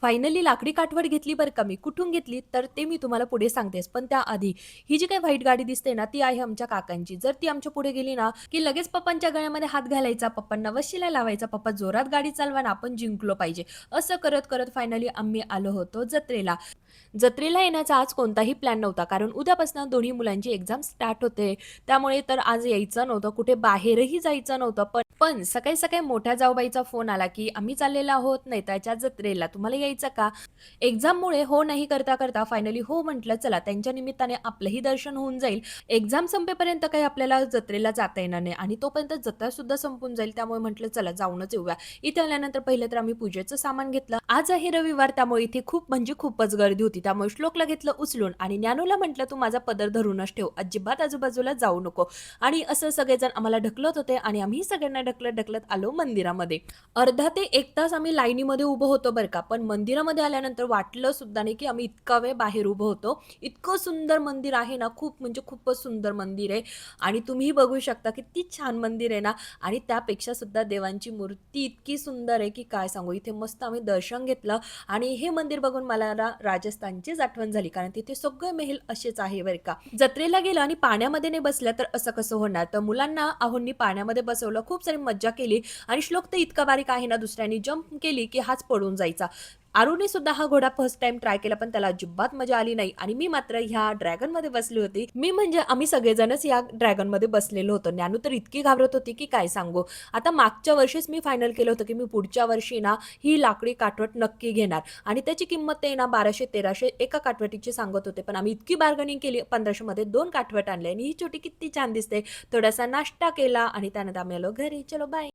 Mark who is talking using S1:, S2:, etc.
S1: Finally लाकडी काठवड घेतली बरं का मी. कुठून घेतली तर ते मी तुम्हाला पुढे सांगतेच. पण त्याआधी ही जी काही व्हाईट गाडी दिसते ना, ती आहे आमच्या काकांची. जर ती आमच्या पुढे गेली ना, की लगेच पप्पांच्या गळ्यामध्ये हात घालायचा, पप्पांना वशिला लावायचा, "पप्पा जोरात गाडी चालवा ना, आपण जिंकलो पाहिजे." असं करत फायनली आम्ही आलो होतो जत्रेला. जत्रेला येण्याचा आज कोणताही प्लॅन नव्हता, कारण उद्यापासून दोन्ही मुलांची एक्झाम स्टार्ट होते. त्यामुळे तर आज यायचं नव्हतं, कुठे बाहेरही जायचं नव्हतं. पण सकाळी-सकाळी मोठ्या जाऊबाईचा फोन आला, की "आम्ही चाललेलो आहोत नेताच्या जत्रेला, तुम्हाला यायचं का?" एक्झाममुळे हो नाही करता फायनली हो म्हटलं. चला त्यांच्या निमित्ताने आपलंही दर्शन होऊन जाईल. एक्झाम संपेपर्यंत काही आपल्याला जत्रेला जाता येणार नाही आणि तोपर्यंत जत्रासुद्धा संपून जाईल. त्यामुळे म्हटलं चला जाऊनच येऊया. इथे आल्यानंतर पहिलं तर आम्ही पूजेचं सामान घेतलं. आज आहे रविवार, त्यामुळे इथे खूप म्हणजे खूपच गर्दी होती. त्यामुळे श्लोकला घेतलं उचलून आणि ज्ञानूला म्हटलं, "तू माझा पदर धरूनच ठेव. अजिबात आजूबाजूला जाऊ नको." आणि असं सगळेजण आम्हाला ढकलत होते आणि आम्ही सगळ्यांना ढकलत आलो मंदिरामध्ये. अर्धा ते 1 तास आम्ही लाईनीमध्ये उभं होतो बरं का. पण मंदिरामध्ये आल्यानंतर वाटलं सुद्धा नाही, की आम्ही इतका वेळ बाहेर उभं होतो. इतकं सुंदर मंदिर आहे ना, खूप म्हणजे खूपच सुंदर मंदिर आहे आणि तुम्हीही बघू शकता किती छान मंदिर आहे ना आणि त्यापेक्षा सुद्धा देवांची मूर्ती इतकी सुंदर आहे, की काय सांगू. इथे मस्त आम्ही दर्शन घेतलं आणि हे मंदिर बघून मला ना राजस्थानचीच आठवण झाली, कारण तिथे सगळे मेहल असेच आहे बरं का. जत्रेला गेलं आणि पाण्यामध्ये नाही बसल्या तर असं कसं होणार? तर मुलांना आहोंनी पाण्यामध्ये बसवलं, खूप सारी मज्जा केली आणि श्लोक तर इतका बारीक आहे ना, दुसऱ्यांनी जंप केली, की हाच पडून जायचा. आरूने सुद्धा हा घोडा फर्स्ट टाईम ट्राय केला, पण त्याला अजिबात मजा आली नाही आणि मी मात्र ह्या ड्रॅगनमध्ये बसली होती. मी म्हणजे आम्ही सगळेजणच या ड्रॅगनमध्ये बसलेलो होतो. ज्ञानू तर इतकी घाबरत होती, की काय सांगू. आता मागच्या वर्षीच मी फायनल केलं होतं, की मी पुढच्या वर्षी ना ही लाकडी काठवट नक्की घेणार आणि त्याची किंमत ते ना 1200-1300 एका काठवटीची सांगत होते. पण आम्ही इतकी बार्गेनिंग केली, 1500 मध्ये 2 काठवट आणले आणि ही छोटी किती छान दिसते. थोडासा नाश्ता केला आणि त्यानंतर आम्ही आलो घरी. चलो बाय.